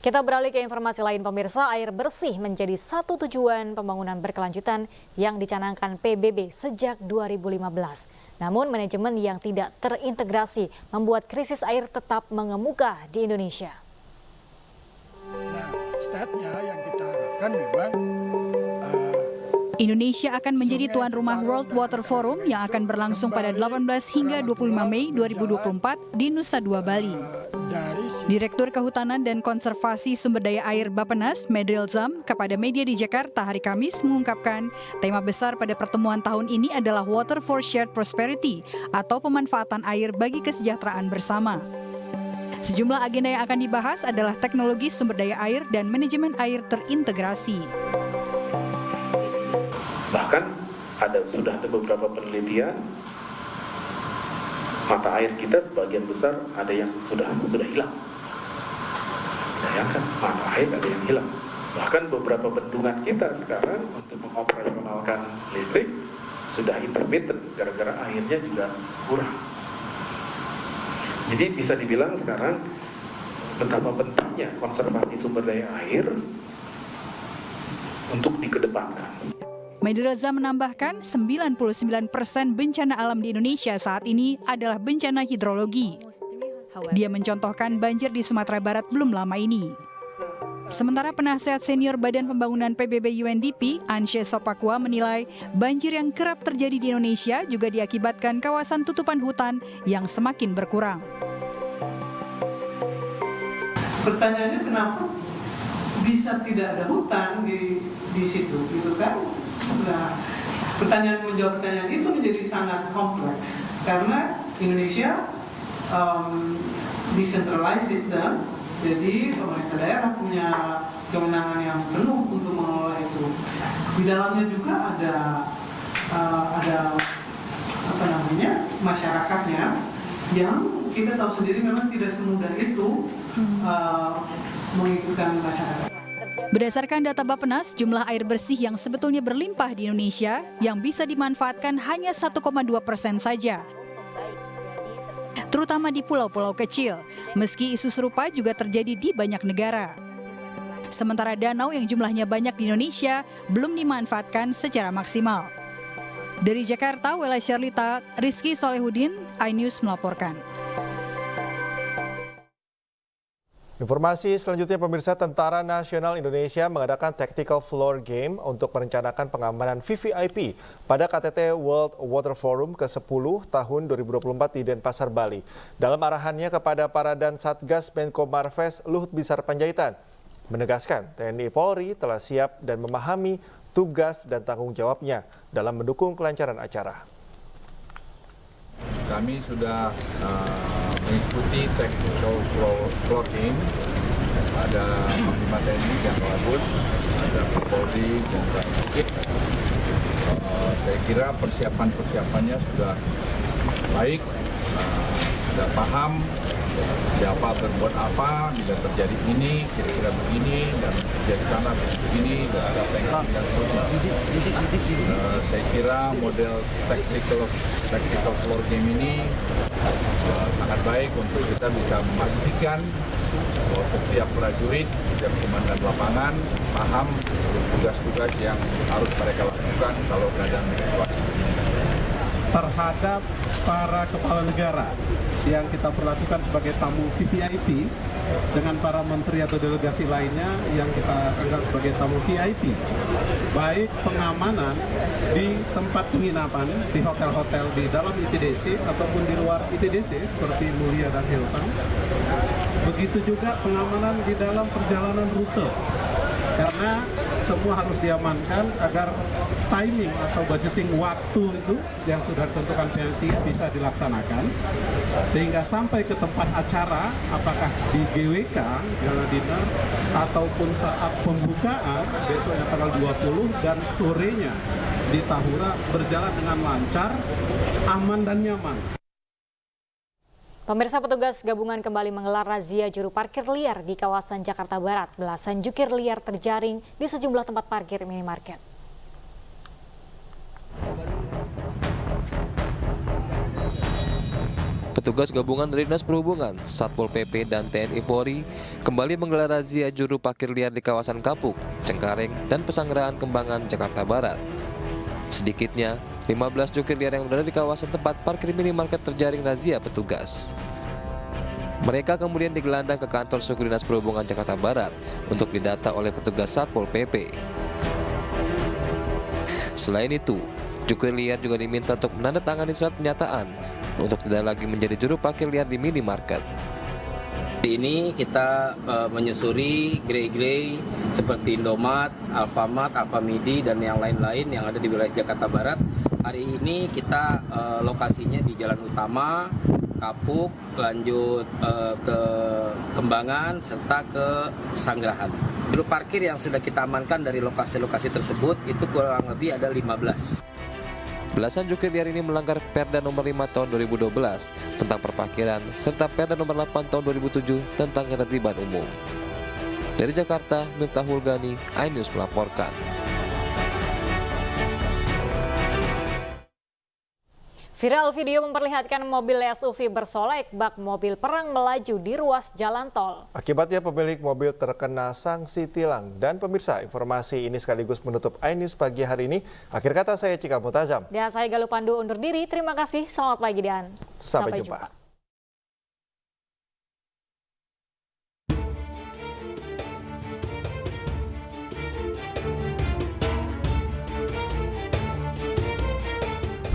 Kita beralih ke informasi lain pemirsa, air bersih menjadi satu tujuan pembangunan berkelanjutan yang dicanangkan PBB sejak 2015. Namun manajemen yang tidak terintegrasi membuat krisis air tetap mengemuka di Indonesia. Nah, statnya yang kita harapkan memang Indonesia akan menjadi tuan rumah World Water Forum yang akan berlangsung pada 18 hingga 25 Mei 2024 di Nusa Dua, Bali. Direktur Kehutanan dan Konservasi Sumber Daya Air Bappenas, Medril Zam, kepada media di Jakarta hari Kamis mengungkapkan tema besar pada pertemuan tahun ini adalah Water for Shared Prosperity atau pemanfaatan air bagi kesejahteraan bersama. Sejumlah agenda yang akan dibahas adalah teknologi sumber daya air dan manajemen air terintegrasi. Bahkan sudah ada beberapa penelitian mata air kita sebagian besar ada yang sudah hilang. Bayangkan, mata air ada yang hilang. Bahkan beberapa bendungan kita sekarang untuk mengoperasionalkan listrik sudah intermittent gara-gara airnya juga kurang. Jadi bisa dibilang sekarang betapa pentingnya konservasi sumber daya air untuk dikedepankan. Medril Zam menambahkan 99% bencana alam di Indonesia saat ini adalah bencana hidrologi. Dia mencontohkan banjir di Sumatera Barat belum lama ini. Sementara penasihat senior Badan Pembangunan PBB UNDP, Anshe Sopakua menilai banjir yang kerap terjadi di Indonesia juga diakibatkan kawasan tutupan hutan yang semakin berkurang. Pertanyaannya kenapa bisa tidak ada hutan di situ, gitu kan? Nah, menjawab pertanyaan itu menjadi sangat kompleks karena Indonesia decentralized system, jadi pemerintah daerah punya kewenangan yang penuh untuk mengelola itu. Di dalamnya juga ada masyarakatnya yang kita tahu sendiri memang tidak semudah itu mengikutkan masyarakat. Berdasarkan data Bappenas, jumlah air bersih yang sebetulnya berlimpah di Indonesia yang bisa dimanfaatkan hanya 1,2% saja. Terutama di pulau-pulau kecil, meski isu serupa juga terjadi di banyak negara. Sementara danau yang jumlahnya banyak di Indonesia belum dimanfaatkan secara maksimal. Dari Jakarta, Wela Syarlita, Rizky Solehudin, iNews melaporkan. Informasi selanjutnya pemirsa, Tentara Nasional Indonesia mengadakan Tactical Floor Game untuk merencanakan pengamanan VVIP pada KTT World Water Forum ke-10 tahun 2024 di Denpasar, Bali. Dalam arahannya kepada para dan Satgas Menko Marves Luhut Binsar Panjaitan, menegaskan TNI Polri telah siap dan memahami tugas dan tanggung jawabnya dalam mendukung kelancaran acara. Kami sudah mengikuti tactical floor game. Ada Panglima TNI yang bagus, ada Kapolri dan Kapolri. Saya kira persiapannya sudah baik, sudah paham siapa berbuat apa, bila terjadi ini, kira-kira begini, dan terjadi sana begini, dan ada pengalaman dan seterusnya. Saya kira model tactical floor game ini sangat baik untuk kita bisa memastikan bahwa setiap prajurit, setiap komandan lapangan paham tugas-tugas yang harus mereka lakukan kalau keadaan situasi begini. Terhadap para kepala negara yang kita perlakukan sebagai tamu VVIP dengan para menteri atau delegasi lainnya yang kita anggap sebagai tamu VIP, baik pengamanan di tempat penginapan, di hotel-hotel di dalam ITDC ataupun di luar ITDC seperti Mulia dan Hilton, begitu juga pengamanan di dalam perjalanan rute, karena semua harus diamankan agar timing atau budgeting waktu itu yang sudah ditentukan panitia bisa dilaksanakan sehingga sampai ke tempat acara, apakah di GWK Gala Dinner ataupun saat pembukaan besoknya tanggal 20 dan sorenya di Tahura berjalan dengan lancar, aman dan nyaman. Pemirsa, petugas gabungan kembali menggelar razia juru parkir liar di kawasan Jakarta Barat. Belasan jukir liar terjaring di sejumlah tempat parkir minimarket. Petugas gabungan dari Dinas Perhubungan, Satpol PP, dan TNI Polri kembali menggelar razia juru parkir liar di kawasan Kapuk, Cengkareng, dan Pesanggerahan Kembangan, Jakarta Barat. Sedikitnya, 15 jukir liar yang berada di kawasan tempat parkir minimarket terjaring razia petugas. Mereka kemudian digelandang ke kantor Suku Dinas Perhubungan Jakarta Barat untuk didata oleh petugas Satpol PP. Selain itu, jukir liar juga diminta untuk menandatangani surat pernyataan untuk tidak lagi menjadi juru parkir liar di minimarket. Hari ini kita menyusuri gerai-gerai seperti Indomaret, Alfamart, Alfamidi, dan yang lain-lain yang ada di wilayah Jakarta Barat. Hari ini kita lokasinya di Jalan Utama, Kapuk, lanjut ke Kembangan, serta ke Pesanggerahan. Juru parkir yang sudah kita amankan dari lokasi-lokasi tersebut itu kurang lebih ada 15. Belasan jukir liar ini melanggar Perda Nomor 5 Tahun 2012 tentang perparkiran serta Perda Nomor 8 Tahun 2007 tentang ketertiban umum. Dari Jakarta, Miftahul Gani, iNews melaporkan. Viral video memperlihatkan mobil SUV bersolek bak mobil perang melaju di ruas jalan tol. Akibatnya pemilik mobil terkena sanksi tilang. Dan pemirsa, informasi ini sekaligus menutup iNews pagi hari ini. Akhir kata saya Cika Mutazam. Dan saya Galuh Pandu undur diri. Terima kasih, selamat pagi dan sampai jumpa.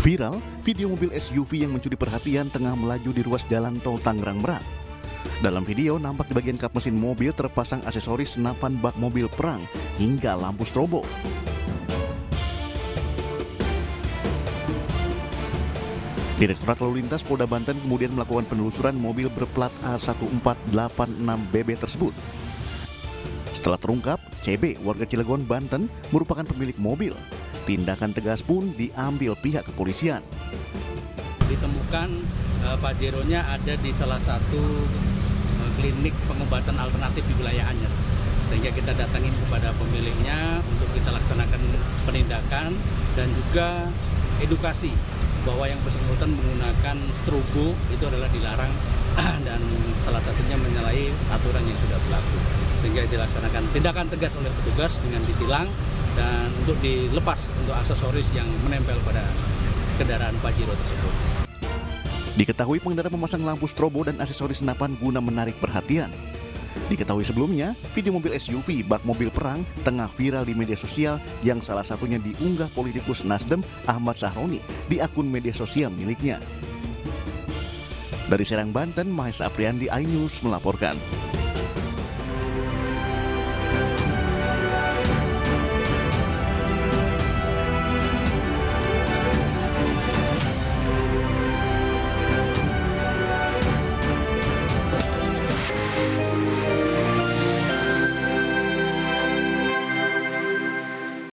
Viral, video mobil SUV yang mencuri perhatian tengah melaju di ruas jalan tol Tangerang Merak. Dalam video, nampak di bagian kap mesin mobil terpasang aksesoris senapan bak mobil perang hingga lampu strobo. Direktorat Lalu Lintas Polda Banten kemudian melakukan penelusuran mobil berplat A1486BB tersebut. Setelah terungkap, CB warga Cilegon, Banten merupakan pemilik mobil. Tindakan tegas pun diambil pihak kepolisian. Ditemukan Pajero-nya ada di salah satu klinik pengobatan alternatif di wilayah Anyer. Sehingga kita datangin kepada pemiliknya untuk kita laksanakan penindakan dan juga edukasi bahwa yang bersangkutan menggunakan strobo itu adalah dilarang dan salah satunya menyalahi aturan yang sudah berlaku. Sehingga dilaksanakan tindakan tegas oleh petugas dengan ditilang dan untuk dilepas untuk aksesoris yang menempel pada kendaraan Pajero tersebut. Diketahui pengendara memasang lampu strobo dan aksesoris senapan guna menarik perhatian. Diketahui sebelumnya, video mobil SUV bak mobil perang tengah viral di media sosial yang salah satunya diunggah politikus Nasdem Ahmad Sahroni di akun media sosial miliknya. Dari Serang, Banten, Mahesa Apriandi, iNews melaporkan.